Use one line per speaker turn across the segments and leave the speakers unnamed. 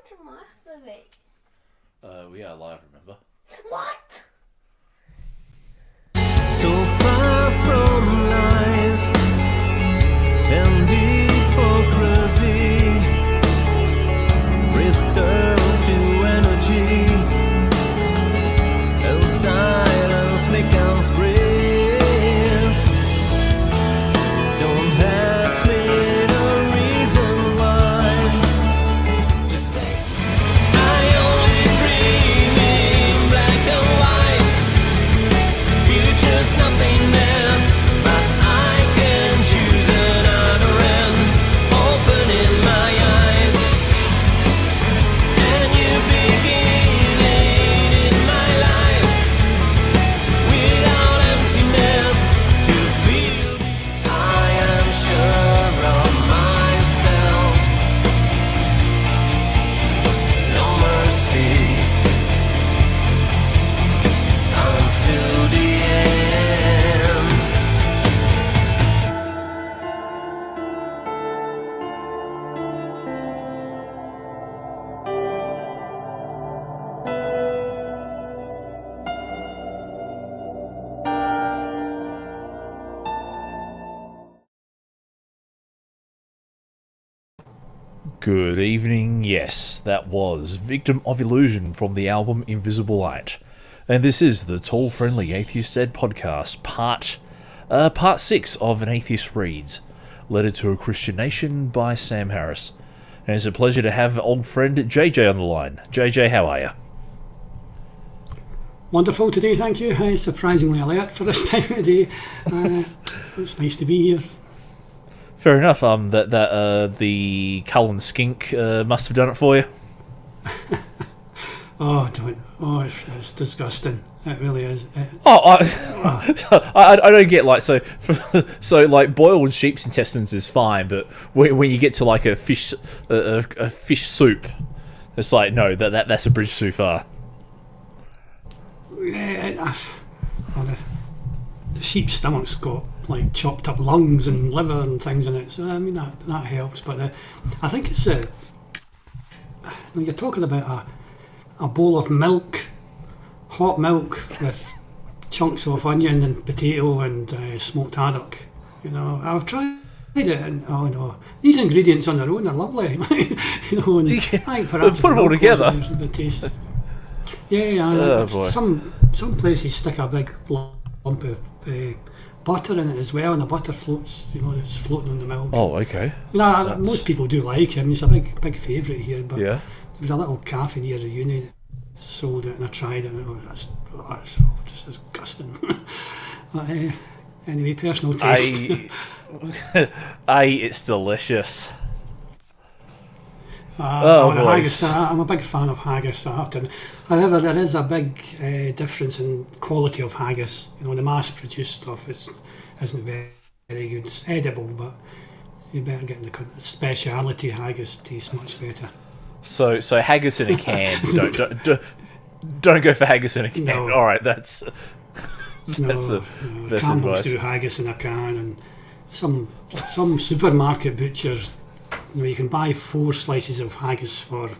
to masturbate?
We are live, remember?
What?
So far from lies and hypocrisy, returns to energy, and silence makes us brave. Don't ask me the reason why. Just take. I only dream in black and white. Future's nothingness, but I can choose another end. Opening my eyes, and you beginning in my life. Without emptiness to feel, I am sure of myself. No mercy until the end.
Good evening. Yes, that was Victim of Illusion from the album Invisible Light. And this is the Tall Friendly Atheist Ed podcast, part 6 of An Atheist Reads, Letter to a Christian Nation by Sam Harris. And it's a pleasure to have old friend JJ on the line. JJ, how are you?
Wonderful today, thank you. Surprisingly alert for this time of day. It's nice to be here.
Fair enough. The Cullen skink must have done it for you.
Oh, don't. Oh, it's disgusting. It really is.
I don't get like so like boiled sheep's intestines is fine, but when you get to like a fish soup, it's like no, that's a bridge too far.
The sheep's stomach's got like chopped up lungs and liver and things in it, so I mean that helps. But I think it's when you're talking about a bowl of milk, hot milk with chunks of onion and potato and smoked haddock. You know, I've tried it, and oh no, these ingredients on their own are lovely. You know, and I think perhaps
put them all together.
The taste. Yeah,
Oh, boy.
Some places stick a big lump of butter in it as well, and the butter floats. You know, it's floating on the milk.
Oh, okay.
Most people do like it. I mean, it's a big favourite here. But
Yeah.
there was a little cafe near the uni that sold it, and I tried it, and that's just disgusting. But, anyway, personal taste.
It's delicious.
Haggis. I'm a big fan of haggis. However, there is a big difference in quality of haggis. You know, the mass-produced stuff isn't very good. It's edible, but you better get the speciality haggis. Tastes much better.
So haggis in a can. Don't go for haggis in a can.
No.
All right, that's
No,
best
Campbell's
advice.
do haggis in a can, and some supermarket butchers, you know, you can buy 4 slices of haggis for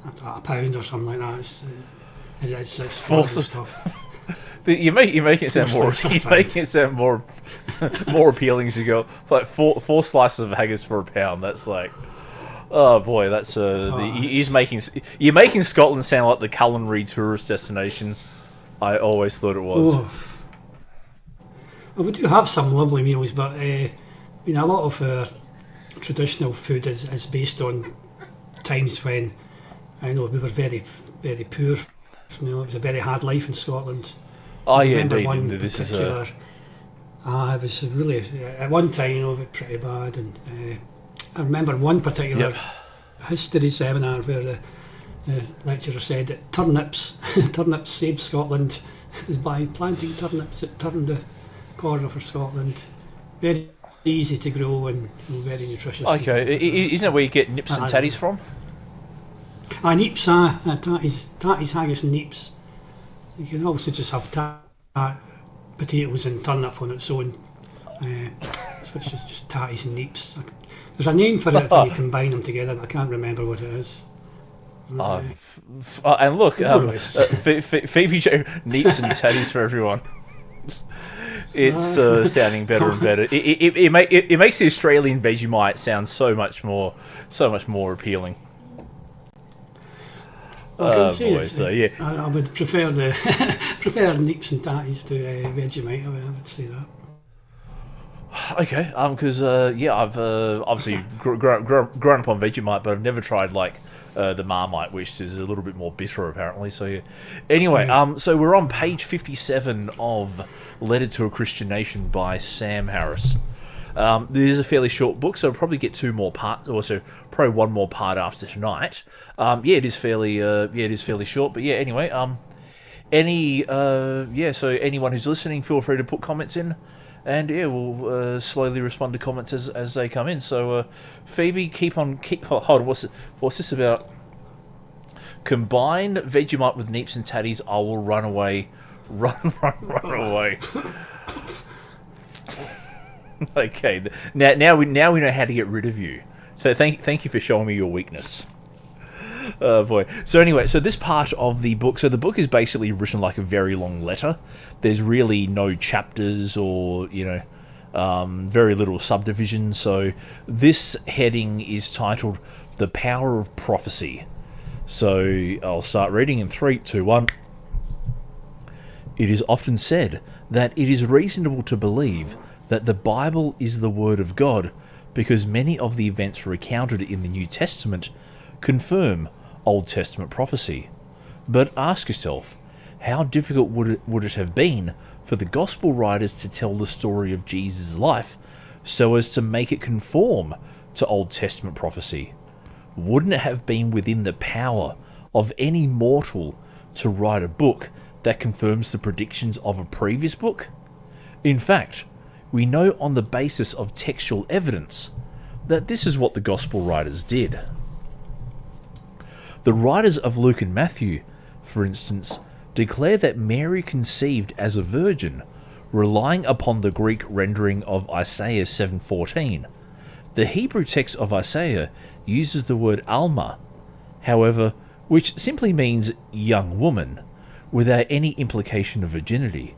£1 or something like that. It's horrible stuff.
You're making it sound more. You're making it sound more appealing as you go. Like four slices of haggis for £1. That's like, oh boy, that's you're making Scotland sound like the culinary tourist destination. I always thought it was.
Oh. Well, we do have some lovely meals, but you know, a lot of our traditional food is based on times when I know we were very, very poor. You know, it was a very hard life in Scotland.
Oh
I
yeah,
remember
indeed.
one
This
particular.
is
It was really at one time, you know, it was pretty bad, and I remember one particular history seminar where the lecturer said that turnips saved Scotland is by planting turnips. It turned the corner for Scotland. Very easy to grow and very nutritious.
okay. Isn't it where you get nips and tatties from?
Neeps, tatties, haggis and neeps. You can also just have potatoes and turnip on its own. So it's just tatties and neeps. There's a name for it when you combine them together, and I can't remember what it is.
And look,
Marvellous.
Phoebe Jo, neeps and tatties for everyone. It's sounding better and better. It makes the Australian Vegemite sound so much more appealing.
I can see
boy,
it.
so, yeah.
I would prefer prefer neeps and tatties to Vegemite. I would say that.
Okay, because I've obviously grown up on Vegemite, but I've never tried like the Marmite, which is a little bit more bitter apparently. So yeah. Anyway, so we're on page 57 of Letter to a Christian Nation by Sam Harris. This is a fairly short book, so I'll probably get 2 more parts, or so probably 1 more part after tonight. It is fairly short, but yeah. Anyway, so anyone who's listening, feel free to put comments in. And yeah, we'll slowly respond to comments as they come in. So, Phoebe, hold on. What's this about? Combine Vegemite with neeps and tatties. I will run away, run away. Okay, now we know how to get rid of you. So thank you for showing me your weakness. Oh boy. So anyway, so this part of the book, so the book is basically written like a very long letter. There's really no chapters or, very little subdivision. So this heading is titled The Power of Prophecy. So I'll start reading in 3, 2, 1. It is often said that it is reasonable to believe that the Bible is the Word of God because many of the events recounted in the New Testament confirm Old Testament prophecy. But ask yourself, how difficult would it have been for the Gospel writers to tell the story of Jesus' life so as to make it conform to Old Testament prophecy? Wouldn't it have been within the power of any mortal to write a book that confirms the predictions of a previous book? In fact, we know on the basis of textual evidence that this is what the Gospel writers did. The writers of Luke and Matthew, for instance, declare that Mary conceived as a virgin, relying upon the Greek rendering of Isaiah 7:14. The Hebrew text of Isaiah uses the word Alma, however, which simply means young woman, without any implication of virginity.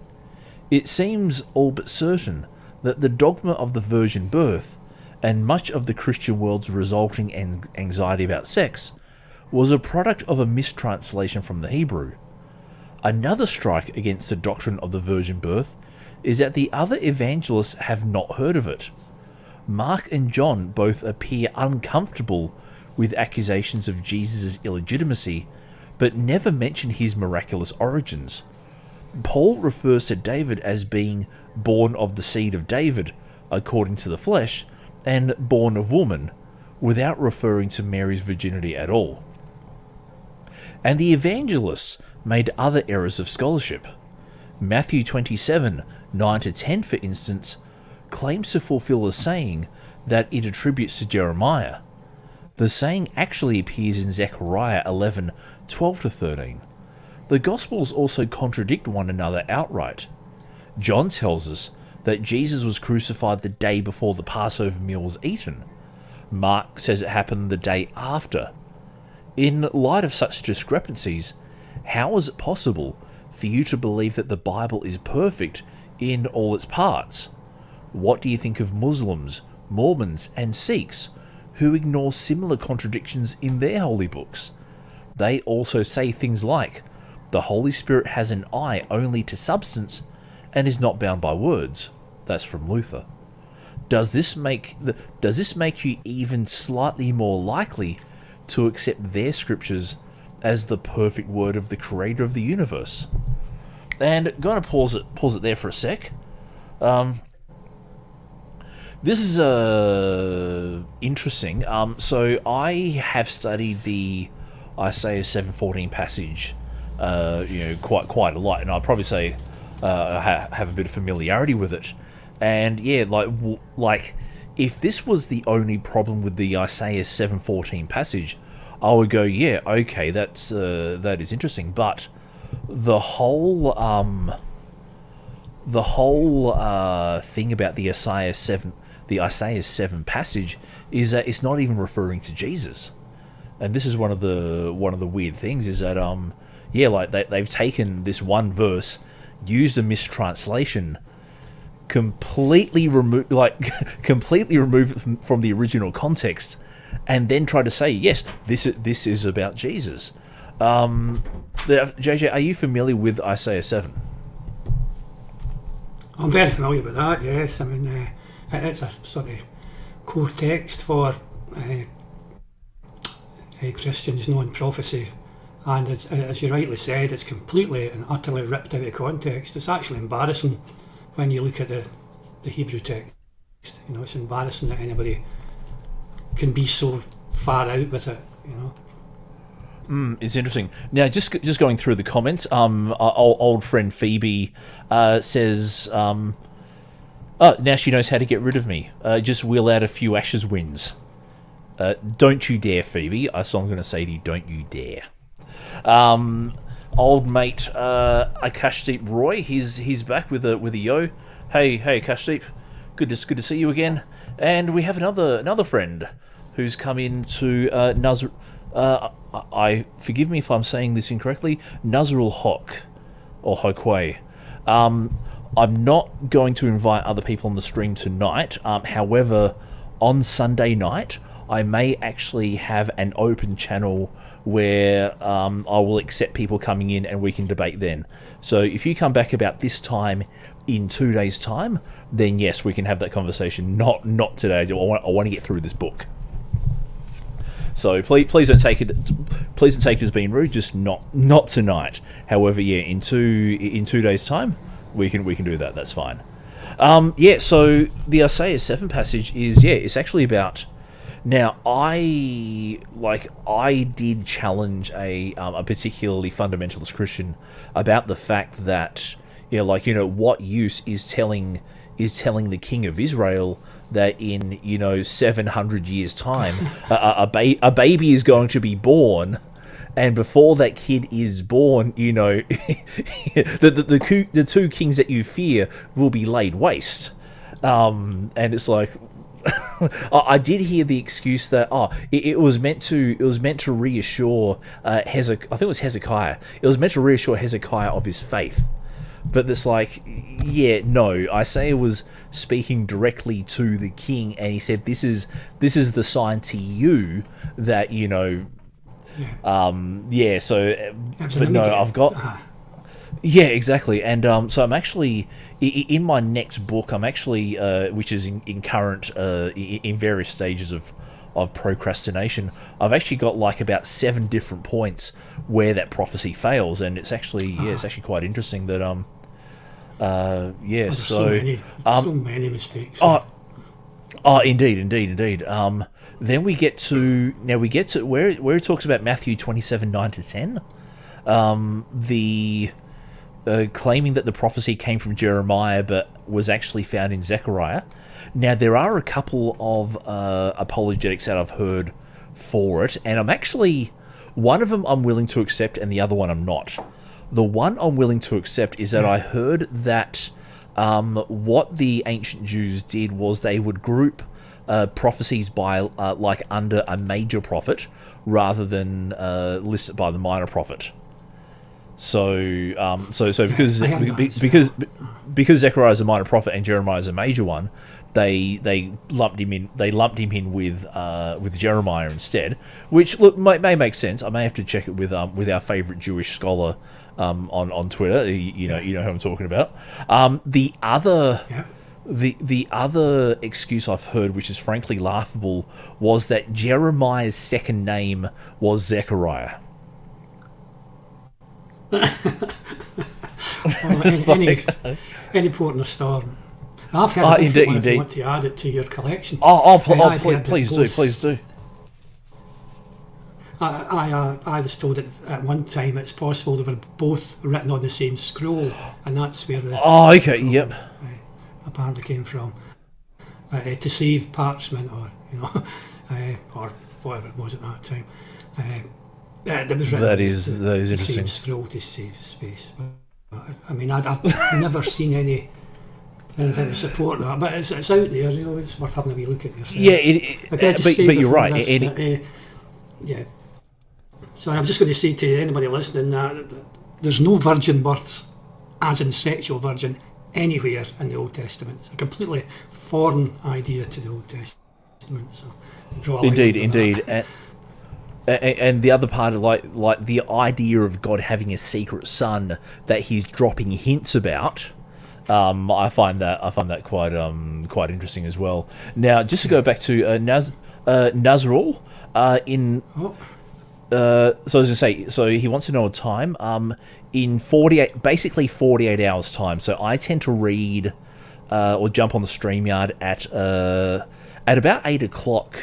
It seems all but certain that the dogma of the virgin birth, and much of the Christian world's resulting anxiety about sex, was a product of a mistranslation from the Hebrew. Another strike against the doctrine of the virgin birth is that the other evangelists have not heard of it. Mark and John both appear uncomfortable with accusations of Jesus' illegitimacy, but never mention his miraculous origins. Paul refers to David as being born of the seed of David, according to the flesh, and born of woman, without referring to Mary's virginity at all. And the evangelists made other errors of scholarship. Matthew 27, 9-10, for instance, claims to fulfill a saying that it attributes to Jeremiah. The saying actually appears in Zechariah 11, 12-13. The Gospels also contradict one another outright. John tells us that Jesus was crucified the day before the Passover meal was eaten. Mark says it happened the day after. In light of such discrepancies, how is it possible for you to believe that the Bible is perfect in all its parts? What do you think of Muslims, Mormons, and Sikhs who ignore similar contradictions in their holy books? They also say things like, the Holy Spirit has an eye only to substance and is not bound by words. That's from Luther. Does this make you even slightly more likely to accept their scriptures as the perfect word of the creator of the universe? And going to pause it there for a sec. This is interesting. So I have studied the Isaiah 7:14 passage, quite a lot, and I'd probably say I have a bit of familiarity with it. And yeah, like if this was the only problem with the Isaiah 7:14 passage, I would go, yeah, okay, that is interesting. But the whole thing about the Isaiah the Isaiah 7 passage is that it's not even referring to Jesus. And this is one of the weird things is that they've taken this one verse, used a mistranslation, completely remove it from the original context, and then try to say, yes, this is about Jesus. JJ, are you familiar with Isaiah 7?
I'm very familiar with that, yes. I mean, it's a sort of core text for Christians knowing prophecy, and as you rightly said, it's completely and utterly ripped out of context. It's actually embarrassing when you look at the Hebrew text. It's embarrassing that anybody can be so far out with it,
It's interesting. Now, just going through the comments, our old friend Phoebe says, now she knows how to get rid of me. Just wheel out a few Ashes wins. Don't you dare, Phoebe. So I'm going to say to you, don't you dare. Old mate Akashdeep Roy, he's back with a yo. Hey Akashdeep, good to see you again. And we have another friend who's come in to I forgive me if I'm saying this incorrectly, Nazrul Hok or Hokwe. I'm not going to invite other people on the stream tonight. However, on Sunday night, I may actually have an open channel where I will accept people coming in and we can debate then. So if you come back about this time in 2 days' time, then yes, we can have that conversation. Not today. I want to get through this book. So please don't take it as being rude. Just not tonight. However, yeah, in 2 days' time, we can do that. That's fine. So the Isaiah 7 passage is it's actually about. Now I did challenge a particularly fundamentalist Christian about the fact that what use is telling the king of Israel that in 700 years time a baby is going to be born, and before that kid is born, the two kings that you fear will be laid waste, and it's like. I did hear the excuse that it was meant to reassure Hezekiah. I think it was Hezekiah. It was meant to reassure Hezekiah of his faith, but it's like, no. Isaiah was speaking directly to the king, and he said, "This is the sign to you that So, but no, I've got." Yeah, exactly. And so I'm actually in my next book. I'm actually, which is in current in various stages of procrastination. I've actually got like about 7 different points where that prophecy fails, and it's actually it's actually quite interesting that
so many mistakes.
Indeed. Then we get to where it talks about Matthew 27:9-10. Claiming that the prophecy came from Jeremiah but was actually found in Zechariah. Now, there are a couple of apologetics that I've heard for it, and I'm actually... One of them I'm willing to accept, and the other one I'm not. The one I'm willing to accept is that I heard that what the ancient Jews did was they would group prophecies by under a major prophet rather than listed by the minor prophet. So because Zechariah is a minor prophet and Jeremiah is a major one, they lumped him in with Jeremiah instead. Which may make sense. I may have to check it with our favourite Jewish scholar on Twitter. You know who I'm talking about. The other excuse I've heard, which is frankly laughable, was that Jeremiah's second name was Zechariah.
Any port in the storm. I've heard if you want to add it to your collection.
Please do.
I was told that at one time it's possible they were both written on the same scroll, and that's where the apparently came from. To save parchment, or or whatever it was at that time. That was written. That is interesting. Same scroll to save space. But, I mean, I've never seen any anything to support that. But it's out there. You know, it's worth having a wee look at yourself.
Yeah, but you're right.
Yeah. So I'm just going to say to anybody listening that there's no virgin births, as in sexual virgin, anywhere in the Old Testament. It's a completely foreign idea to the Old Testament. So draw a line
Indeed.
under that.
And the other part of like the idea of God having a secret son that he's dropping hints about, I find that quite interesting as well. Now, just to go back to Nazrul in.
Oh.
So I was going to say, so he wants to know a time. In 48 hours time. So I tend to read or jump on the StreamYard at about 8 o'clock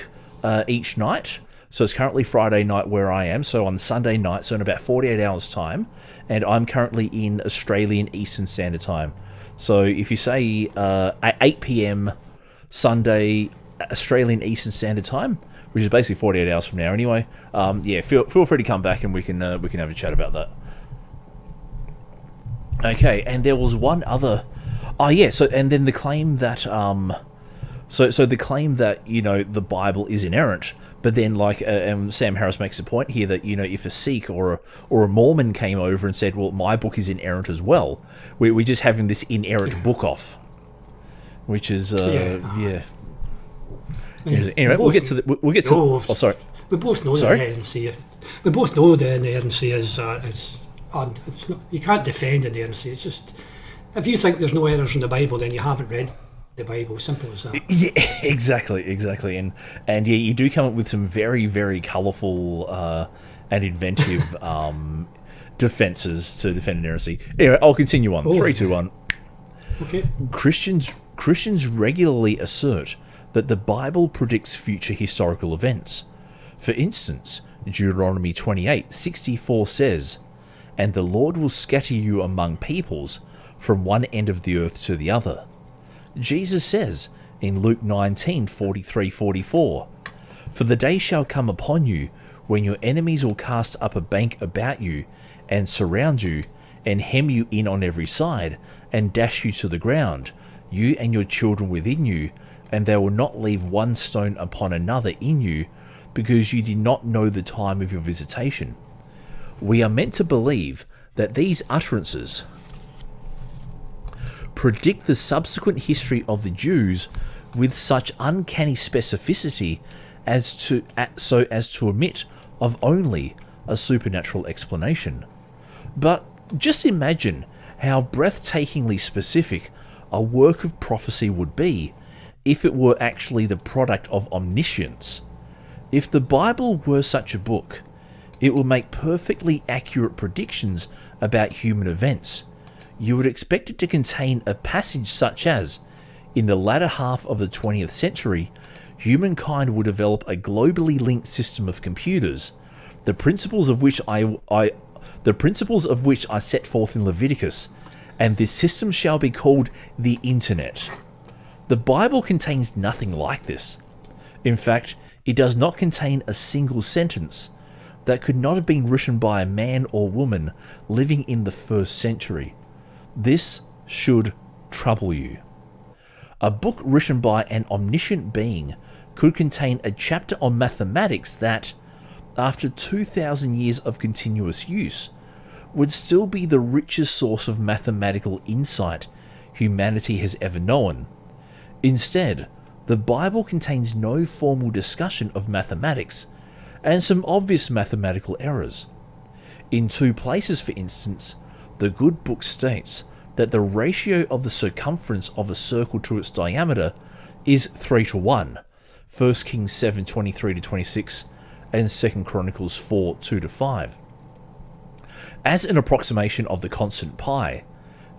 each night. So it's currently Friday night where I am. So on Sunday night, so in about 48 hours time, and I'm currently in Australian Eastern Standard Time. So if you say at 8 p.m. Sunday Australian Eastern Standard Time, which is basically 48 hours from now anyway. Feel free to come back and we can have a chat about that. Okay, and there was one other. So and then the claim that so the claim that the Bible is inerrant, but then and Sam Harris makes a point here that if a Sikh or a Mormon came over and said, well, my book is inerrant as well, we're just having this inerrant book off, which is Anyway, we'll get to. Oh, sorry.
We both know
Sorry?
the inerrancy. We both know the inerrancy is it's not, you can't defend inerrancy. It's just, if you think there's no errors in the Bible, then you haven't read the Bible. Simple as that.
Yeah, exactly, and yeah, you do come up with some very, very colourful and inventive defences to defend inerrancy. Anyway, I'll continue on. 3, 2, 1.
Okay.
Christians regularly assert that the Bible predicts future historical events. For instance, Deuteronomy 28:64 says, "And the Lord will scatter you among peoples from one end of the earth to the other." Jesus says in Luke 19:43-44, "For the day shall come upon you when your enemies will cast up a bank about you and surround you and hem you in on every side and dash you to the ground, you and your children within you, and they will not leave one stone upon another in you, because you did not know the time of your visitation." We are meant to believe that these utterances predict the subsequent history of the Jews with such uncanny specificity as to admit of only a supernatural explanation. But just imagine how breathtakingly specific a work of prophecy would be if it were actually the product of omniscience. If the Bible were such a book, it would make perfectly accurate predictions about human events. You would expect it to contain a passage such as, in the latter half of the 20th century, humankind would develop a globally linked system of computers, the principles of which I set forth in Leviticus, and this system shall be called the Internet. The Bible contains nothing like this. In fact, it does not contain a single sentence that could not have been written by a man or woman living in the 1st century. This should trouble you. A book written by an omniscient being could contain a chapter on mathematics that, after 2,000 years of continuous use, would still be the richest source of mathematical insight humanity has ever known. Instead, the Bible contains no formal discussion of mathematics, and some obvious mathematical errors. In 2 places, for instance, the good book states that the ratio of the circumference of a circle to its diameter is 3:1, 1 Kings 7:23-26, and 2 Chronicles 4:2-5. As an approximation of the constant pi,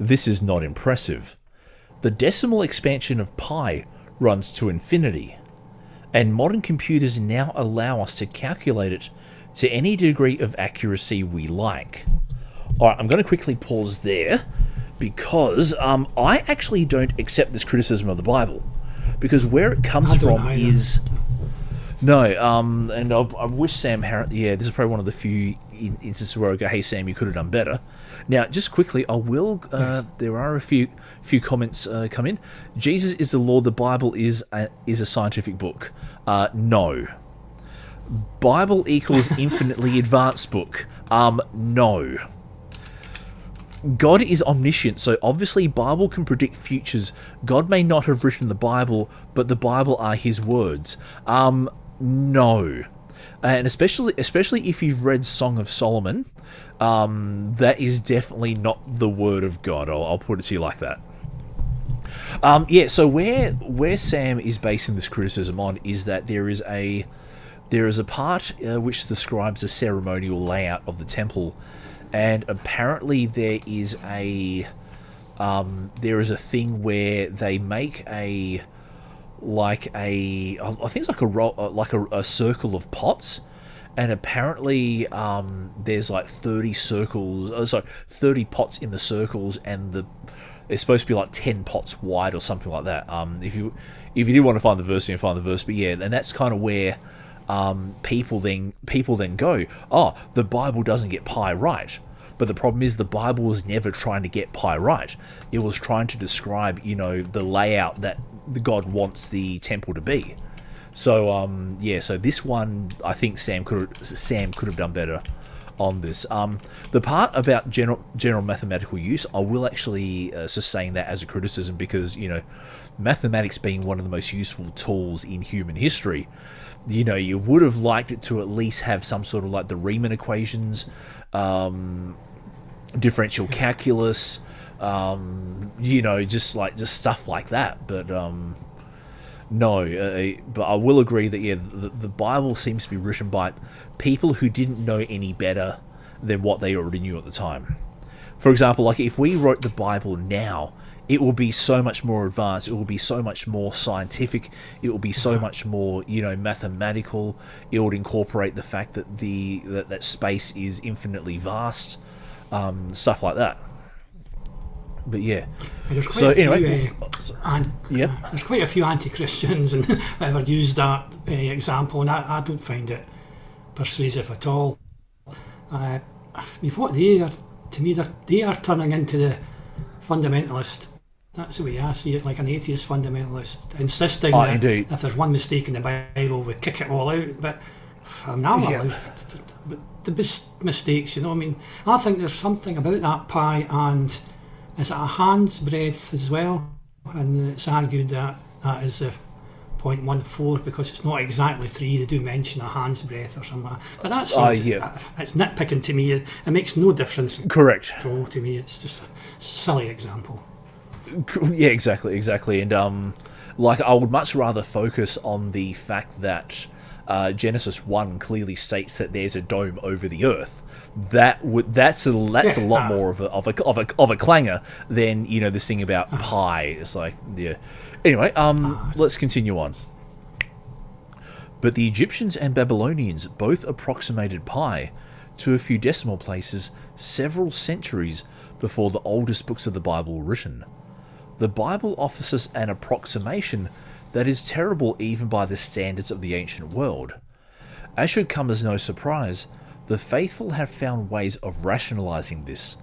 this is not impressive. The decimal expansion of pi runs to infinity, and modern computers now allow us to calculate it to any degree of accuracy we like. Alright, I'm going to quickly pause there, because I actually don't accept this criticism of the Bible, because where it comes from is... No, and I wish Sam Harris. Yeah, this is probably one of the few instances where I go, "Hey, Sam, you could have done better." Now, just quickly, I will.
Yes.
There are a few comments come in. Jesus is the Lord. The Bible is a scientific book. No. Bible equals infinitely advanced book. No. God is omniscient, so obviously Bible can predict futures. God may not have written the Bible, but the Bible are his words. No. And especially if you've read Song of Solomon, that is definitely not the word of God. I'll put it to you like that. So where Sam is basing this criticism on is that there is a part which describes the ceremonial layout of the temple, and apparently there is a thing where they make I think it's like a circle of pots, and apparently there's like 30 pots in the circles, and it's supposed to be like 10 pots wide or something like that. If you do want to find the verse, you can find the verse, but yeah, and that's kind of where people then go, oh, the Bible doesn't get pi right. But the problem is the Bible was never trying to get pi right. It was trying to describe, the layout that God wants the temple to be. So so this one, I think Sam could have done better on this. The part about general mathematical use, I will actually sustain that as a criticism, because mathematics being one of the most useful tools in human history, you would have liked it to at least have some sort of like the Riemann equations, differential calculus, just stuff like that. But no, but I will agree that the Bible seems to be written by people who didn't know any better than what they already knew at the time. For example, like if we wrote the Bible now, it will be so much more advanced. It will be so much more scientific. It will be so much more, mathematical. It would incorporate the fact that that space is infinitely vast, stuff like that. But yeah.
There's quite
So
a few,
anyway,
there's quite a few anti-Christians and ever used that example, and I don't find it persuasive at all. What they are, to me, they are turning into the fundamentalist. That's the way I see it, like an atheist fundamentalist, insisting that
indeed.
if there's one mistake in the Bible, we kick it all out. But I'm not allowed. But the mistakes, I think there's something about that pi, and it's at a hand's breadth as well, and it's argued that that is a 0.14 because it's not exactly 3. They do mention a hand's breadth or something, but that's it's nitpicking to me. It makes no difference.
Correct.
At all to me. It's just a silly example.
Yeah, exactly. And I would much rather focus on the fact that Genesis 1 clearly states that there's a dome over the earth. That's a lot more of a clanger than this thing about pi. It's like, yeah. Anyway, let's continue on. But the Egyptians and Babylonians both approximated pi to a few decimal places several centuries before the oldest books of the Bible were written. The Bible offers us an approximation that is terrible even by the standards of the ancient world. As should come as no surprise, the faithful have found ways of rationalizing this,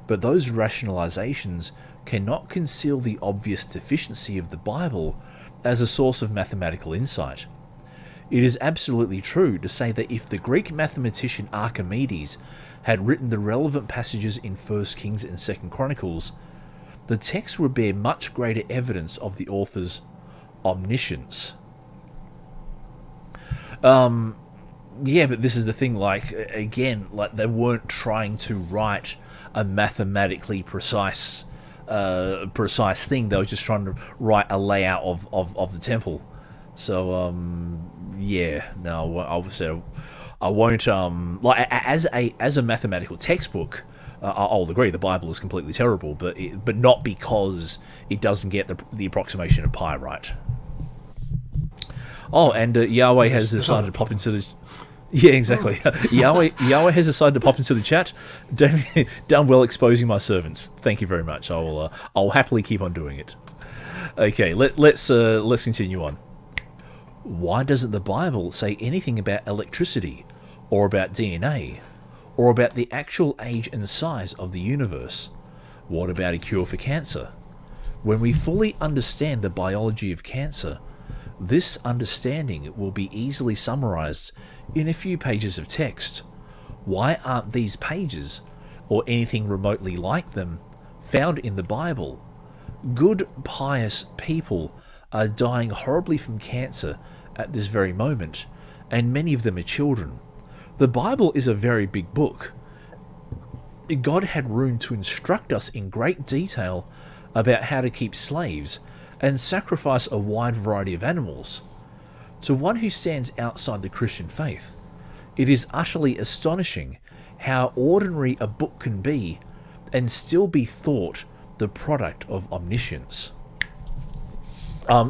but those rationalizations cannot conceal the obvious deficiency of the Bible as a source of mathematical insight. It is absolutely true to say that if the Greek mathematician Archimedes had written the relevant passages in 1 Kings and 2 Chronicles, the text would bear much greater evidence of the author's omniscience. Yeah, but this is the thing, they weren't trying to write a mathematically precise thing. They were just trying to write a layout of the temple. So, I won't, as a mathematical textbook, I'll agree the Bible is completely terrible, but not because it doesn't get the approximation of pi right. Oh, and Yahweh has decided to pop into the... Yeah, exactly. Yahweh has decided to pop into the chat. Done well exposing my servants. Thank you very much. I'll happily keep on doing it. Okay, let's continue on. Why doesn't the Bible say anything about electricity, or about DNA, or about the actual age and size of the universe? What about a cure for cancer? When we fully understand the biology of cancer, this understanding will be easily summarized in a few pages of text. Why aren't these pages, or anything remotely like them, found in the Bible? Good, pious people are dying horribly from cancer at this very moment, and many of them are children. The Bible is a very big book. God had room to instruct us in great detail about how to keep slaves and sacrifice a wide variety of animals. To one who stands outside the Christian faith, it is utterly astonishing how ordinary a book can be and still be thought the product of omniscience.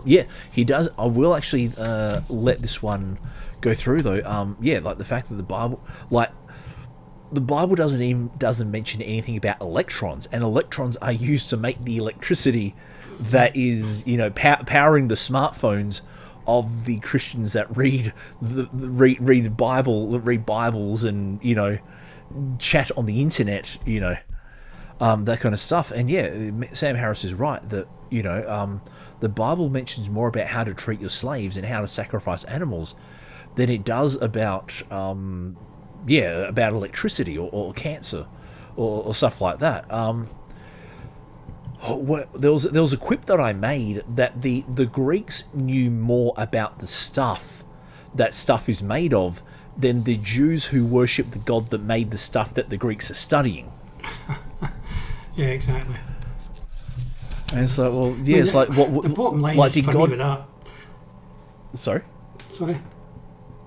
Yeah, he does. I will actually let this one go through though. Yeah, like the fact that the Bible doesn't mention anything about electrons, and electrons are used to make the electricity that is, powering the smartphones of the Christians that read Bibles and chat on the internet, that kind of stuff. And yeah, Sam Harris is right that the Bible mentions more about how to treat your slaves and how to sacrifice animals than it does about about electricity or cancer or stuff like that. There was a quip that I made that the Greeks knew more about the stuff that stuff is made of than the Jews who worship the God that made the stuff that the Greeks are studying.
Yeah, exactly.
And it's like, well, yeah, it's like what
the bottom line
like
is for
God...
me with that.
Sorry.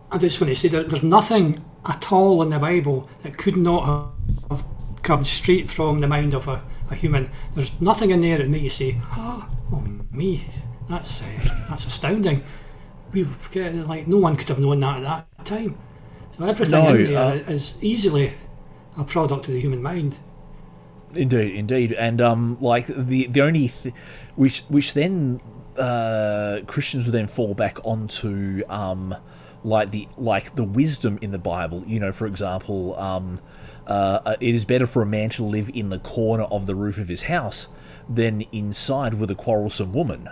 I just want to say that there's nothing at all in the Bible that could not have come straight from the mind of a human. There's nothing in there that makes you say, "Oh, me, that's astounding." No one could have known that at that time. So everything in there is easily a product of the human mind.
Indeed, and the only which then Christians would then fall back onto the wisdom in the Bible. For example, it is better for a man to live in the corner of the roof of his house than inside with a quarrelsome woman,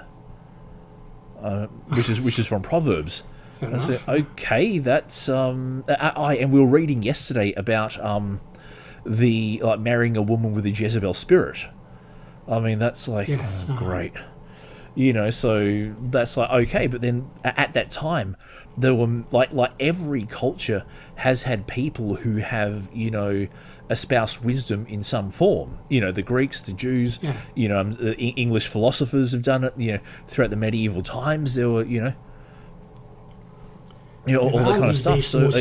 which is from Proverbs. I said, okay, that's and we were reading yesterday about the marrying a woman with a Jezebel spirit. I mean, that's great. So that's okay, but then at that time there were like every culture has had people who have espoused wisdom in some form. The Greeks, the Jews, the English philosophers have done it. Throughout the medieval times there were all that kind of stuff. So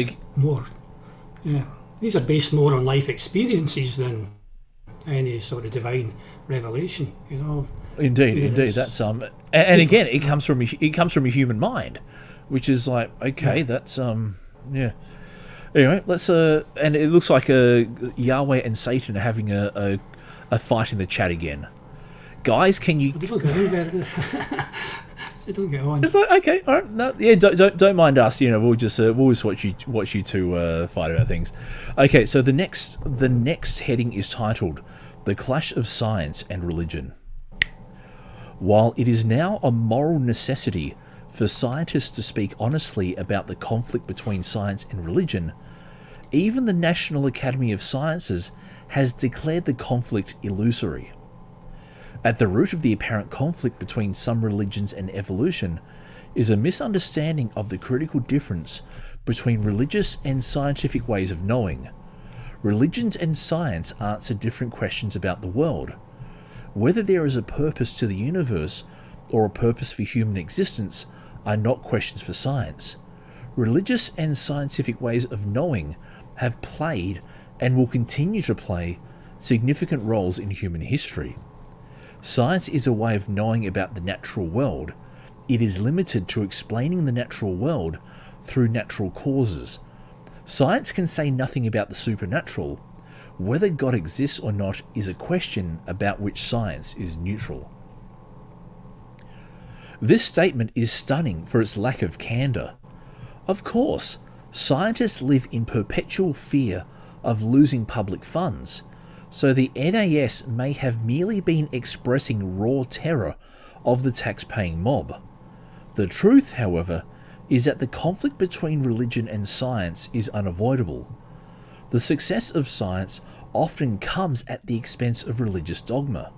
these are based more on life experiences than any sort of divine revelation.
Indeed. That's and again, it comes from a human mind, which is that's Anyway, let's and it looks like Yahweh and Satan are having a fight in the chat again. Guys, can you?
They don't get on.
It's okay, all right. No, yeah, don't mind us. We'll just watch you two fight about things. Okay, so the next heading is titled "The Clash of Science and Religion." While it is now a moral necessity for scientists to speak honestly about the conflict between science and religion, even the National Academy of Sciences has declared the conflict illusory. At the root of the apparent conflict between some religions and evolution is a misunderstanding of the critical difference between religious and scientific ways of knowing. Religions and science answer different questions about the world. Whether there is a purpose to the universe or a purpose for human existence are not questions for science. Religious and scientific ways of knowing have played and will continue to play significant roles in human history. Science is a way of knowing about the natural world. It is limited to explaining the natural world through natural causes. Science can say nothing about the supernatural. Whether God exists or not is a question about which science is neutral. This statement is stunning for its lack of candour. Of course, scientists live in perpetual fear of losing public funds, so the NAS may have merely been expressing raw terror of the tax-paying mob. The truth, however, is that the conflict between religion and science is unavoidable. The success of science often comes at the expense of religious dogma.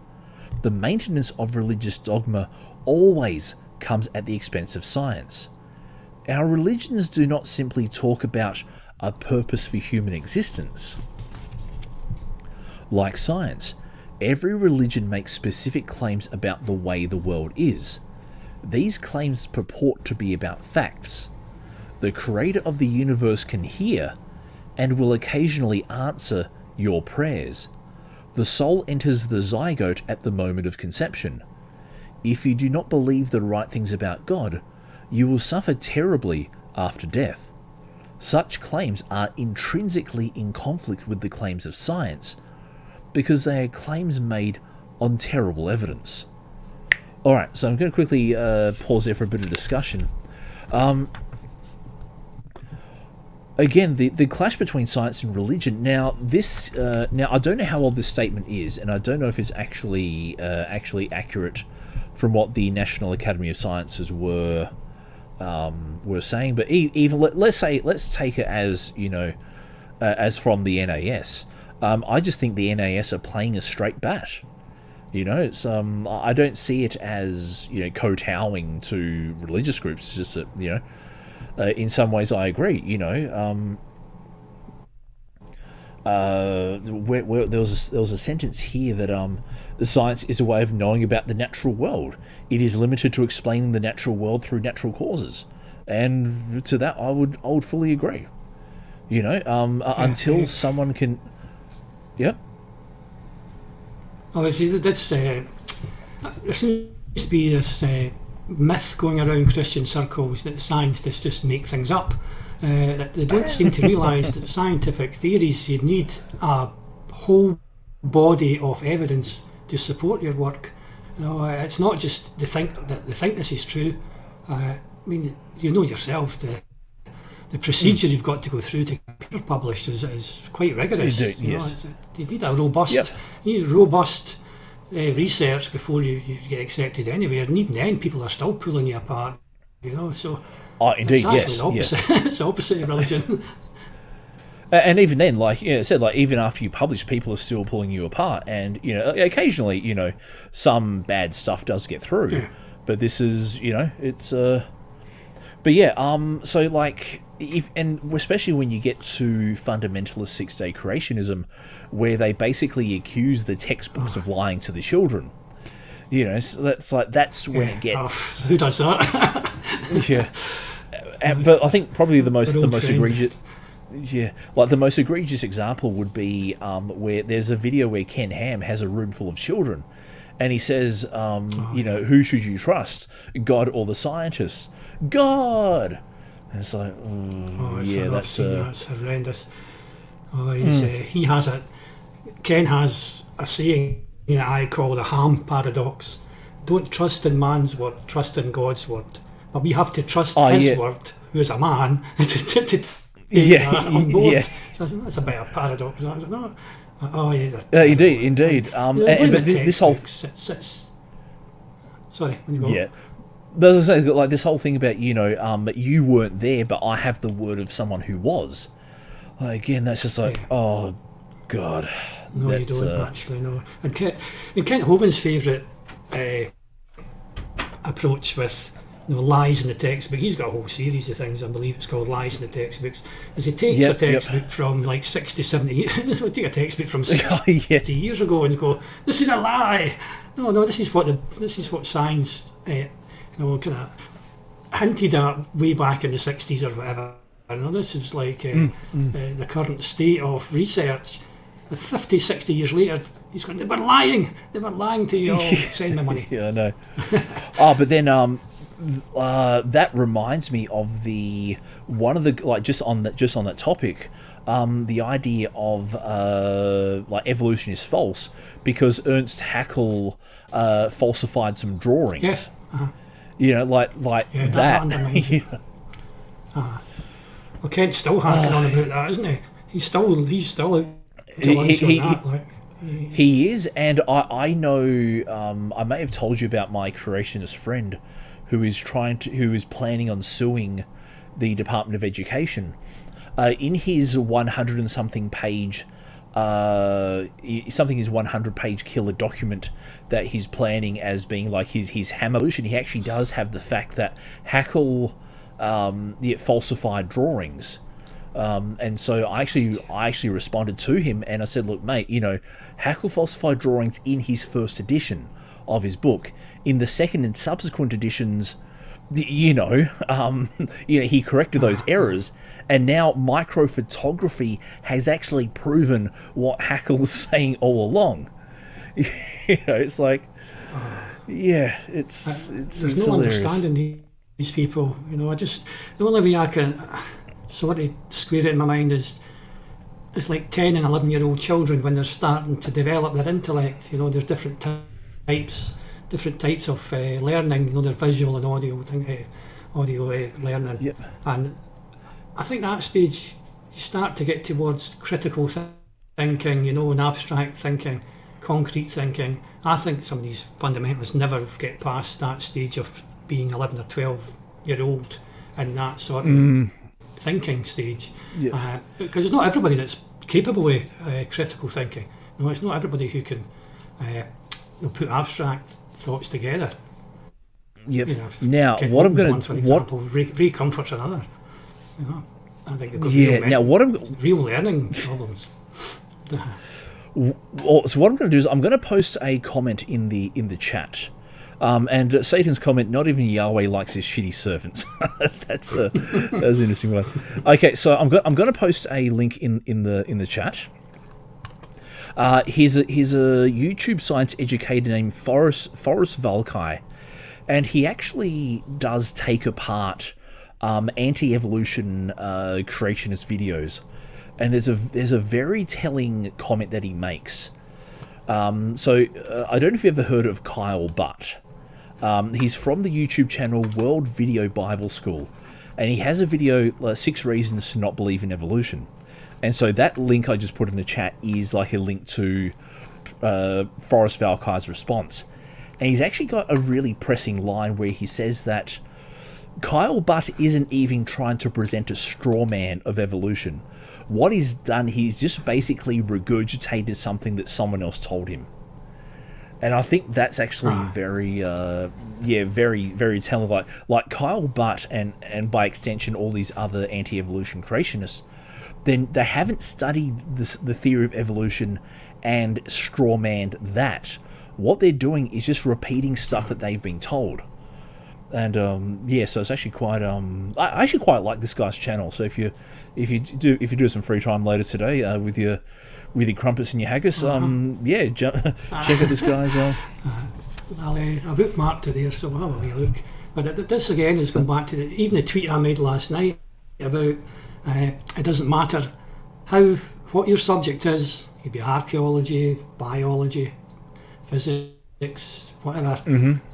The maintenance of religious dogma always comes at the expense of science. Our religions do not simply talk about a purpose for human existence. Like science, every religion makes specific claims about the way the world is. These claims purport to be about facts. The creator of the universe can hear and will occasionally answer your prayers. The soul enters the zygote at the moment of conception. If you do not believe the right things about God, you will suffer terribly after death. Such claims are intrinsically in conflict with the claims of science, because they are claims made on terrible evidence. Alright, so I'm going to quickly pause there for a bit of discussion. Again, the clash between science and religion. Now, now I don't know how old this statement is, and I don't know if it's actually accurate from what the National Academy of Sciences were saying. But even let's take it as as from the NAS. I just think the NAS are playing a straight bat. It's I don't see it as kowtowing to religious groups. It's just that in some ways I agree. Where there was a sentence here that science is a way of knowing about the natural world. It is limited to explaining the natural world through natural causes, and to that I would fully agree. Until someone can. Yep.
Oh, see, there seems to be this myth going around Christian circles that scientists just make things up. That they don't seem to realise that scientific theories, you need a whole body of evidence to support your work. It's not just they think this is true. I mean, yourself, the procedure you've got to go through to get published is quite rigorous.
Indeed, yes.
You need a robust, research before you get accepted anywhere. And even then, people are still pulling you apart. So.
Oh, indeed,
it's actually
yes.
the opposite. It's the opposite of religion.
And even then, even after you publish, people are still pulling you apart. And occasionally, some bad stuff does get through.
Yeah.
But this is, it's. But yeah, so especially when you get to fundamentalist six-day creationism, where they basically accuse the textbooks of lying to the children. So that's when it gets.
Who does that?
Yeah. But I think probably the most egregious. Yeah, the most egregious example would be where there's a video where Ken Ham has a room full of children, and he says, who should you trust, God or the scientists? God. And it's like,
that's horrendous. Ken has a saying that I call the Ham paradox. Don't trust in man's word, trust in God's word. But we have to trust his word, who is a man, to take that on board. Yeah. So that's a bit of a paradox. No?
Indeed. But this whole...
Sorry, when you go.
Yeah. There's this whole thing about, you weren't there, but I have the word of someone who was. Again, that's just oh, God.
No, you don't, actually, no. And Kent Hovind's favourite approach with lies in the textbook, he's got a whole series of things, I believe it's called Lies in the Textbooks, as he takes a textbook from 60, 70 years, he'll take a textbook from 60 years ago and go, this is a lie. No, this is what science kind of hinted at way back in the 60s or whatever. This is the current state of research. 50, 60 years later, he's going, they were lying to you all, send me money.
Yeah, I know. But then that reminds me of just on that topic, the idea of evolution is false because Ernst Haeckel falsified some drawings.
Yes. Uh-huh.
You know, like
Yeah,
that.
undermines it. Well, Kent's still hanking on about that, isn't he? He's still out to lunch on that. Like,
He is, and I know. I may have told you about my creationist friend, who is planning on suing the Department of Education. In his 100 and something page, his 100-page killer document that he's planning as being like his hammer solution, he actually does have the fact that Hackle falsified drawings. And so I actually responded to him and I said, look, mate, you know, Hackle falsified drawings in his first edition of his book. In the second and subsequent editions, he corrected those errors, and now microphotography has actually proven what Hackle was saying all along. It's like, it's
there's no
hilarious.
understanding these people. You know, the only way I can sort of square it in my mind is it's like 10 and 11-year-old children when they're starting to develop their intellect. You know, there's different types of learning. You know, there's visual and audio learning.
Yep.
And I think that stage you start to get towards critical thinking, you know, and abstract thinking, concrete thinking. I think some of these fundamentalists never get past that stage of being 11 or 12-year-old in that sort of thinking stage.
Yeah.
Because it's not everybody that's capable of critical thinking. You know, it's not everybody who can put abstract thoughts together.
Yep.
You know,
Now,
Ken
what I'm
Newton's
going
one, for
to
example, Ray Comfort's another. You know, I think they've got real learning problems.
So what I'm going to do is I'm going to post a comment in the chat. And Satan's comment, not even Yahweh likes his shitty servants. That's an interesting one. Okay, so I'm going to post a link in the chat. He's a YouTube science educator named Forrest Valkai, and he actually does take apart anti-evolution creationist videos. And there's a very telling comment that he makes. I don't know if you've ever heard of Kyle Butt. He's from the YouTube channel World Video Bible School, and he has a video, 6 Reasons to Not Believe in Evolution. And so that link I just put in the chat is like a link to Forrest Valkai's response. And he's actually got a really pressing line where he says that Kyle Butt isn't even trying to present a straw man of evolution. What he's done, he's just basically regurgitated something that someone else told him. And I think that's actually very, very telling. Like Kyle Butt and by extension all these other anti-evolution creationists, then they haven't studied the theory of evolution and strawmanned that. What they're doing is just repeating stuff that they've been told. And so it's actually quite. I actually quite like this guy's channel. So if you do some free time later today with your crumpets and your haggis, check out this guy's.
I bookmarked it there, so we'll have a wee look. But this again is going back to even the tweet I made last night about it doesn't matter what your subject is. It could be archaeology, biology, physics, whatever.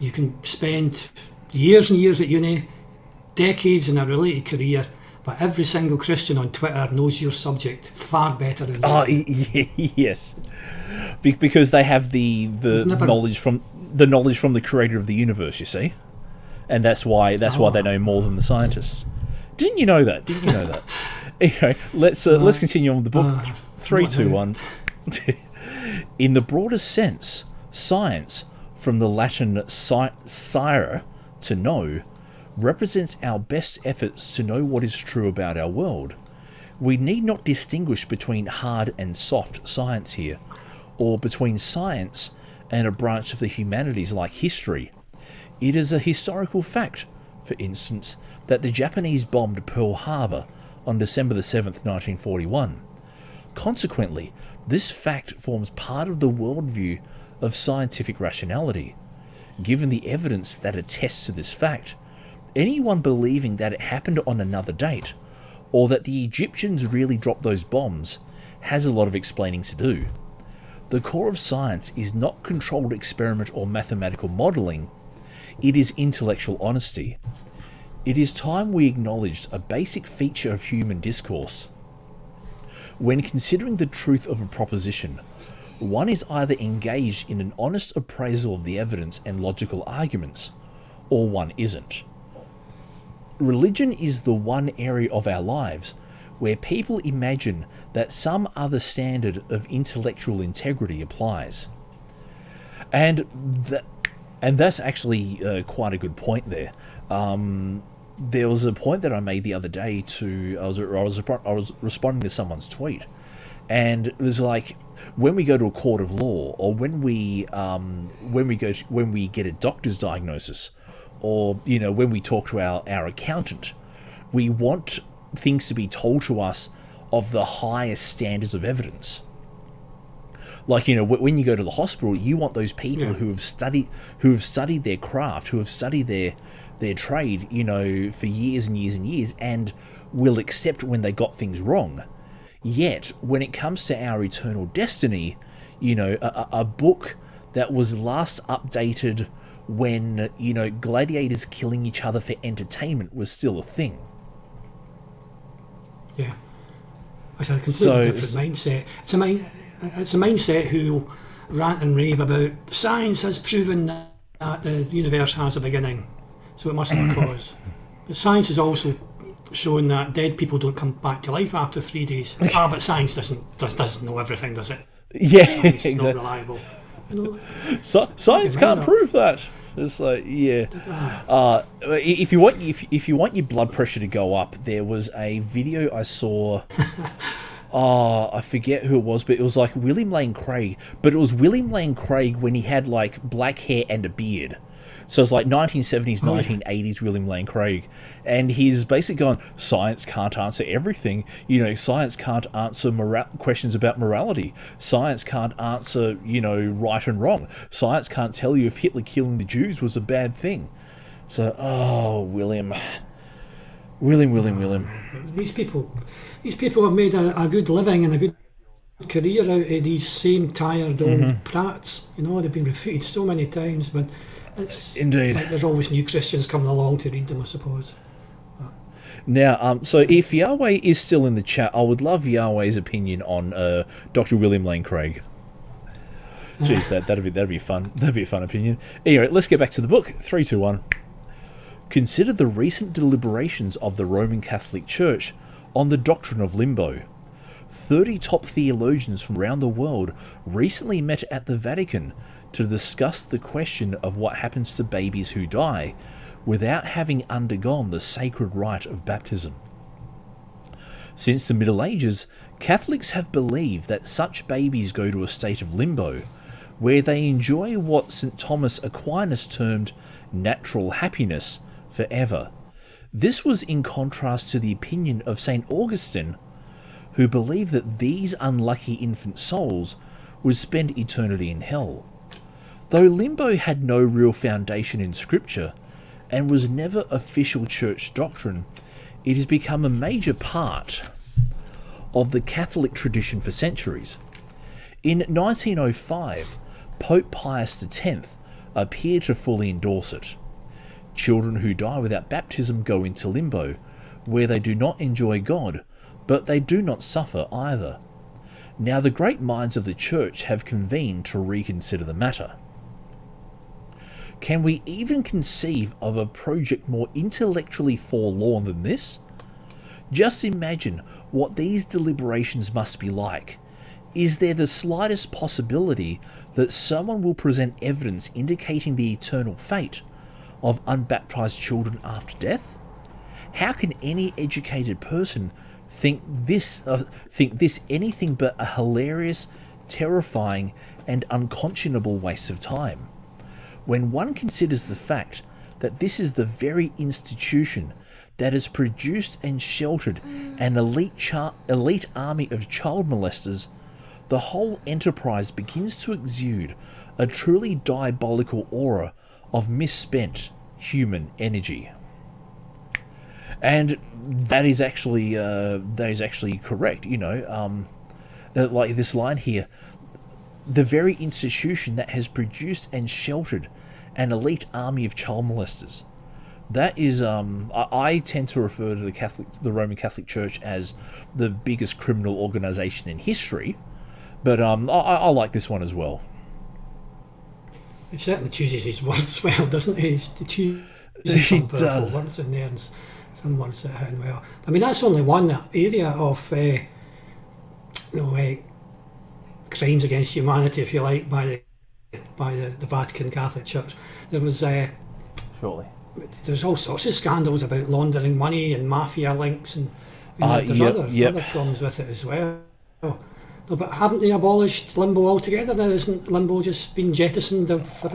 You can spend years and years at uni, decades in a related career, but every single Christian on Twitter knows your subject far better than you.
Yes, because they have the knowledge from the creator of the universe. You see, and that's why they know more than the scientists. Didn't you know that? Anyway, let's continue on with the book. 3, 2, 1. In the broadest sense, science, from the Latin scire, to know, represents our best efforts to know what is true about our world. We need not distinguish between hard and soft science here, or between science and a branch of the humanities like history. It is a historical fact, for instance, that the Japanese bombed Pearl Harbor on December the 7th, 1941. Consequently, this fact forms part of the worldview of scientific rationality. Given the evidence that attests to this fact, anyone believing that it happened on another date, or that the Egyptians really dropped those bombs, has a lot of explaining to do. The core of science is not controlled experiment or mathematical modelling. It is intellectual honesty. It is time we acknowledged a basic feature of human discourse. When considering the truth of a proposition, one is either engaged in an honest appraisal of the evidence and logical arguments, or one isn't. Religion is the one area of our lives where people imagine that some other standard of intellectual integrity applies. And that's actually quite a good point there. There was a point that I made the other day I was responding to someone's tweet, and it was like, when we go to a court of law, or when we get a doctor's diagnosis, or when we talk to our accountant, we want things to be told to us of the highest standards of evidence. Like, when you go to the hospital, you want those people who have studied their craft, who have studied their trade, for years and years and years, and will accept when they got things wrong. Yet, when it comes to our eternal destiny, a book that was last updated when, gladiators killing each other for entertainment was still a thing.
Yeah. It's a completely different mindset. It's a mindset who rant and rave about science has proven that the universe has a beginning, so it must have a cause. But science has also shown that dead people don't come back to life after 3 days. But science doesn't know everything, does it?
Yeah,
science is
exactly.
not reliable.
Science can't prove that. It's like, yeah. If you want your blood pressure to go up, there was a video I saw. I forget who it was, but it was like William Lane Craig. But it was William Lane Craig when he had like black hair and a beard. So it's like 1970s, 1980s William Lane Craig. And he's basically gone, science can't answer everything. Science can't answer questions about morality. Science can't answer, right and wrong. Science can't tell you if Hitler killing the Jews was a bad thing. So, William.
These people have made a good living and a good career out of these same tired old prats. They've been refuted so many times, but it's
indeed.
Like there's always new Christians coming along to read them, I suppose.
Now, so if Yahweh is still in the chat, I would love Yahweh's opinion on Dr. William Lane Craig. Jeez, that'd be fun. That'd be a fun opinion. Anyway, let's get back to the book. 3, 2, 1. Consider the recent deliberations of the Roman Catholic Church on the doctrine of limbo. 30 top theologians from around the world recently met at the Vatican to discuss the question of what happens to babies who die without having undergone the sacred rite of baptism. Since the Middle Ages, Catholics have believed that such babies go to a state of limbo, where they enjoy what St. Thomas Aquinas termed natural happiness forever. This was in contrast to the opinion of St. Augustine, who believed that these unlucky infant souls would spend eternity in hell. Though limbo had no real foundation in Scripture and was never official church doctrine, it has become a major part of the Catholic tradition for centuries. In 1905, Pope Pius X appeared to fully endorse it. Children who die without baptism go into limbo, where they do not enjoy God, but they do not suffer either. Now the great minds of the Church have convened to reconsider the matter. Can we even conceive of a project more intellectually forlorn than this? Just imagine what these deliberations must be like. Is there the slightest possibility that someone will present evidence indicating the eternal fate of unbaptized children after death? How can any educated person think this anything but a hilarious, terrifying, and unconscionable waste of time? When one considers the fact that this is the very institution that has produced and sheltered an elite army of child molesters, the whole enterprise begins to exude a truly diabolical aura of misspent human energy. And that is actually correct. Like this line here, the very institution that has produced and sheltered an elite army of child molesters. That is, I tend to refer to the Roman Catholic Church as the biggest criminal organisation in history, but I like this one as well.
He certainly chooses his words well, doesn't he? He chooses some powerful words in there, and some words that hit well. I mean, that's only one area of crimes against humanity, if you like, by the Vatican Catholic Church. There's all sorts of scandals about laundering money and mafia links, and there's other problems with it as well. No, but haven't they abolished limbo altogether? Now, isn't limbo just been jettisoned for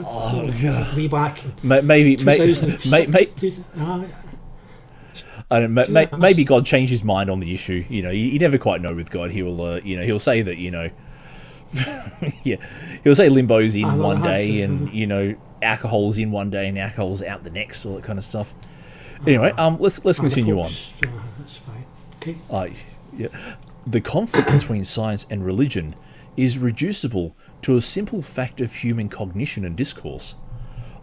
way back in
maybe
2006?
I don't know, maybe God changed his mind on the issue. You never quite know with God. He will, he'll say that, he'll say limbo's in one day, and alcohol's in one day and alcohol's out the next, all that kind of stuff. Anyway, let's continue on.
That's fine. Okay.
The conflict between science and religion is reducible to a simple fact of human cognition and discourse.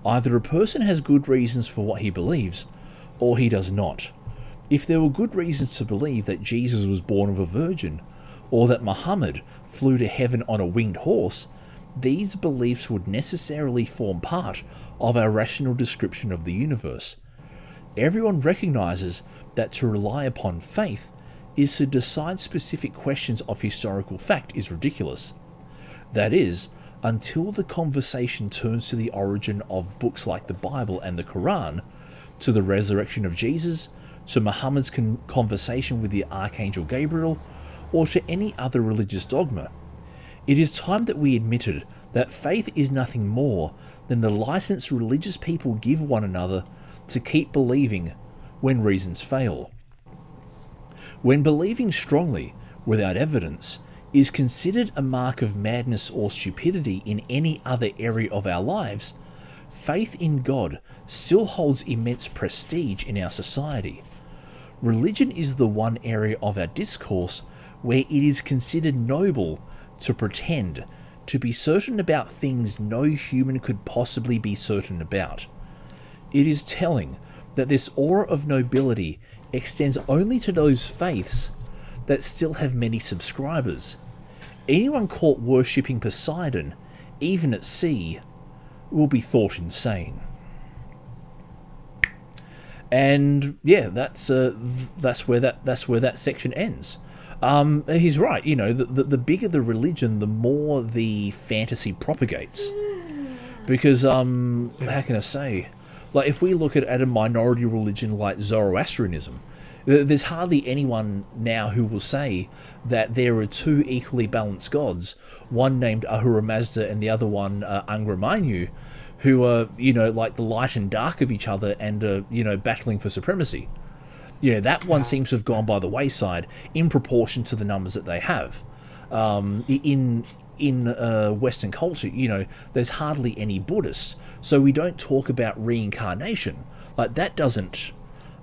Either a person has good reasons for what he believes, or he does not. If there were good reasons to believe that Jesus was born of a virgin, or that Muhammad flew to heaven on a winged horse, these beliefs would necessarily form part of our rational description of the universe. Everyone recognizes that to rely upon faith is to decide specific questions of historical fact is ridiculous. That is, until the conversation turns to the origin of books like the Bible and the Quran, to the resurrection of Jesus, to Muhammad's conversation with the Archangel Gabriel, or to any other religious dogma. It is time that we admitted that faith is nothing more than the license religious people give one another to keep believing when reasons fail. When believing strongly, without evidence, is considered a mark of madness or stupidity in any other area of our lives, faith in God still holds immense prestige in our society. Religion is the one area of our discourse where it is considered noble to pretend to be certain about things no human could possibly be certain about. It is telling that this aura of nobility extends only to those faiths that still have many subscribers. Anyone caught worshipping Poseidon, even at sea, will be thought insane. And yeah, that's where that section ends. He's right. The bigger the religion, the more the fantasy propagates. Because how can I say? Like, if we look at a minority religion like Zoroastrianism, there's hardly anyone now who will say that there are two equally balanced gods, one named Ahura Mazda and the other one Angra Mainyu, who are, like the light and dark of each other and battling for supremacy. That one seems to have gone by the wayside in proportion to the numbers that they have. In Western culture, there's hardly any Buddhists, so we don't talk about reincarnation. Like, that doesn't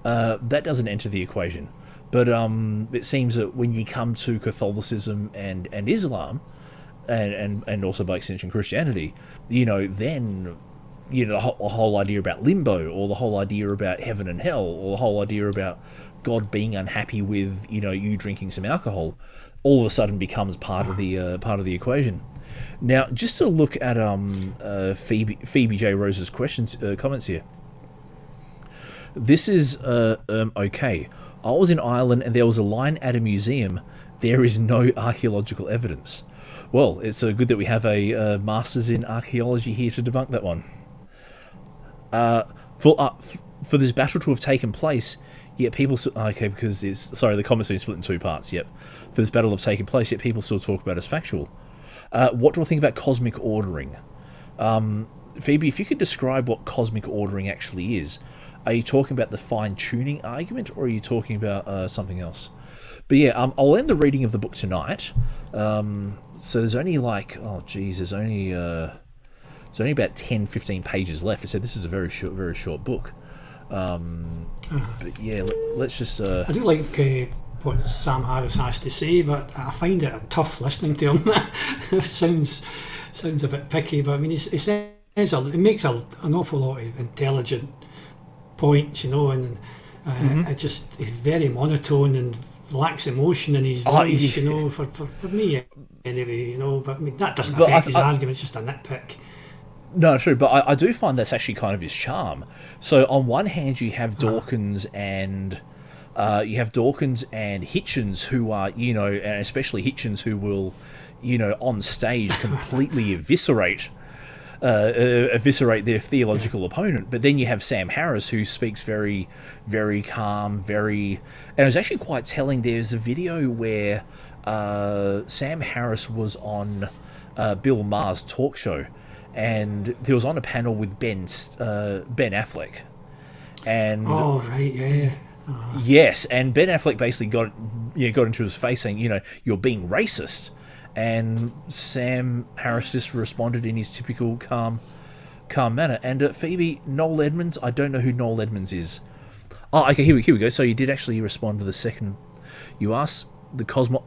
enter the equation. But it seems that when you come to Catholicism and Islam, and also by extension Christianity, then the whole idea about limbo, or the whole idea about heaven and hell, or the whole idea about God being unhappy with you drinking some alcohol, all of a sudden becomes part of the equation. Now, just to look at Phoebe J. Rose's comments here. This is okay. I was in Ireland and there was a line at a museum. There is no archaeological evidence. Well, it's good that we have a Masters in Archaeology here to debunk that one. For this battle to have taken place, yet people... because the comment's been split in two parts, yep. For this battle to have taken place, yet people still talk about it as factual. What do I think about cosmic ordering? Phoebe, if you could describe what cosmic ordering actually is. Are you talking about the fine-tuning argument, or are you talking about something else? But yeah, I'll end the reading of the book tonight. So there's only there's only about 10-15 pages left. I said this is a very short book. But yeah, let's just...
I do like what Sam Harris has to say, but I find it tough listening to him. It sounds a bit picky, but I mean, he says it makes an awful lot of intelligent points, and it's very monotone and lacks emotion in his voice, for me anyway, but I mean, that doesn't affect his argument, it's just a nitpick.
No, true, but I do find that's actually kind of his charm. So on one hand, you have Dawkins and Hitchens, who are, and especially Hitchens, who will, on stage completely eviscerate their theological opponent. But then you have Sam Harris, who speaks very, very calm, and it was actually quite telling. There's a video where Sam Harris was on Bill Maher's talk show, and he was on a panel with Ben Affleck, and yes, and Ben Affleck basically got into his face saying, you're being racist, and Sam Harris just responded in his typical calm manner. And Phoebe, Noel Edmonds, I don't know who Noel Edmonds is. Oh, okay, here we go. So you did actually respond to the second. You asked the cosmos.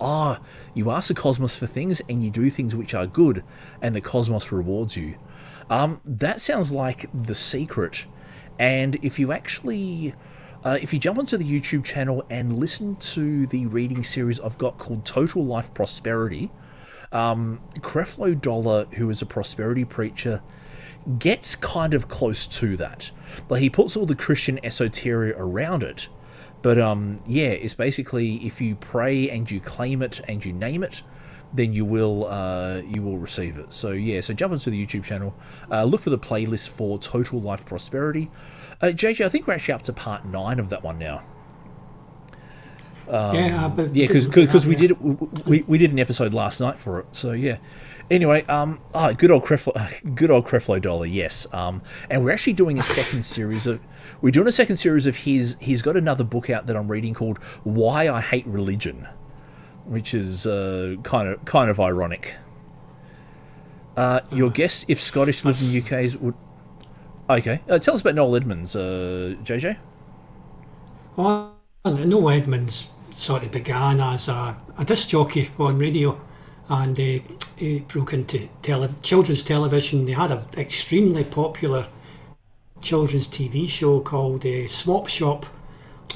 You ask the cosmos for things, and you do things which are good, and the cosmos rewards you. That sounds like The Secret. And if you actually, if you jump onto the YouTube channel and listen to the reading series I've got called Total Life Prosperity, Creflo Dollar, who is a prosperity preacher, gets kind of close to that. But he puts all the Christian esoteria around it. But it's basically, if you pray and you claim it and you name it, then you will receive it. So so jump onto the YouTube channel, look for the playlist for Total Life Prosperity. JJ, I think we're actually up to part 9 of that one now. Because we did an episode last night for it. So yeah. Anyway, good old Creflo Dollar, yes. And we're actually doing a second series of his. He's got another book out that I'm reading called Why I Hate Religion, which is kind of ironic. Your guess, if Scottish lived in the UK, would. Okay, tell us about Noel Edmonds, JJ.
Well, Noel Edmonds sort of began as a disc jockey on radio, and he broke into children's television. He had an extremely popular children's TV show called Swap Shop.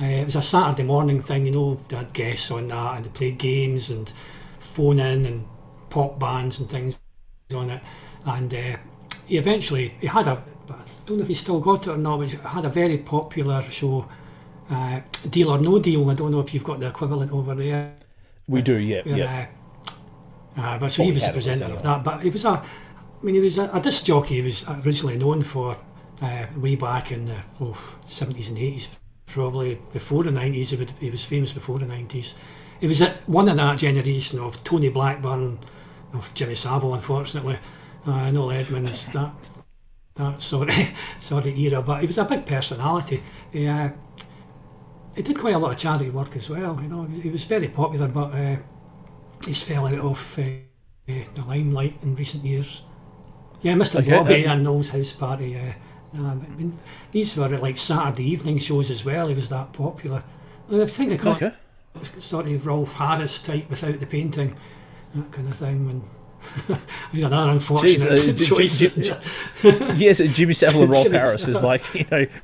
It was a Saturday morning thing, they had guests on that, and they played games and phone in and pop bands and things on it. And he had I don't know if he still got it or not, but he had a very popular show, Deal or No Deal. I don't know if you've got the equivalent over there.
We do, yeah.
But so he was the presenter of that. But he was a disc jockey. He was originally known for way back in the 70s and 80s, probably before the 90s. He was famous before the 90s. He was one of that generation of Tony Blackburn, of Jimmy Savile, unfortunately, Noel Edmonds, that sort of era. But he was a big personality. He did quite a lot of charity work as well. He was very popular, but he's fell out of the limelight in recent years. Yeah, Mr. Bobby and Noel's House Party. These were like Saturday evening shows as well. He was that popular. I think they call it sort of Rolf Harris type without the painting, that kind of thing. Another unfortunate choice.
Yes, Jimmy Savile and Rolf Harris is like,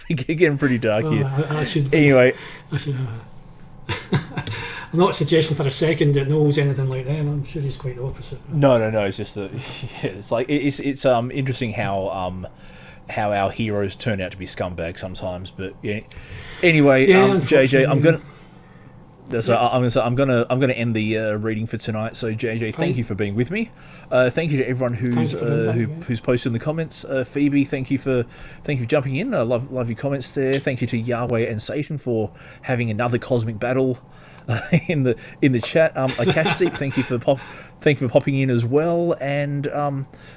getting pretty dark here. Anyway.
I'm not suggesting for a second that Noel's anything like them. I'm sure he's quite the opposite.
No. It's just it's like it's interesting how our heroes turn out to be scumbags sometimes. But anyway, JJ, I'm gonna end the reading for tonight. So JJ, thank you for being with me. Thank you to everyone who's posted in the comments. Phoebe, thank you for jumping in. I love your comments there. Thank you to Yahweh and Satan for having another cosmic battle in the chat. Akashdeep, thank you for popping in as well. And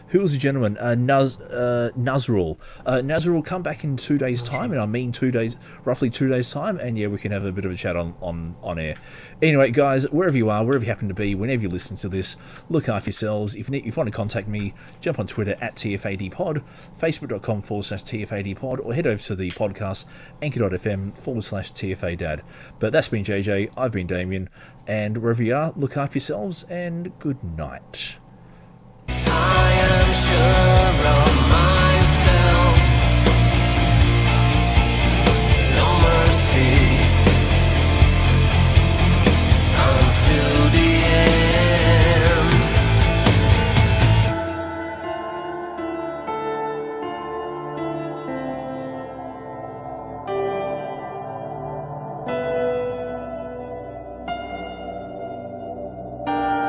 who was the gentleman? Nazrul. Nazrul, come back in 2 days' time, and I mean roughly 2 days' time, and we can have a bit of a chat on air. Anyway, guys, wherever you are, wherever you happen to be, whenever you listen to this, look after yourselves. If you want to contact me, jump on Twitter at TFADpod, Facebook.com/TFADpod, or head over to the podcast, Anchor.fm/TFADad. But that's been JJ, I've been Damien, and wherever you are, look after yourselves, and good night.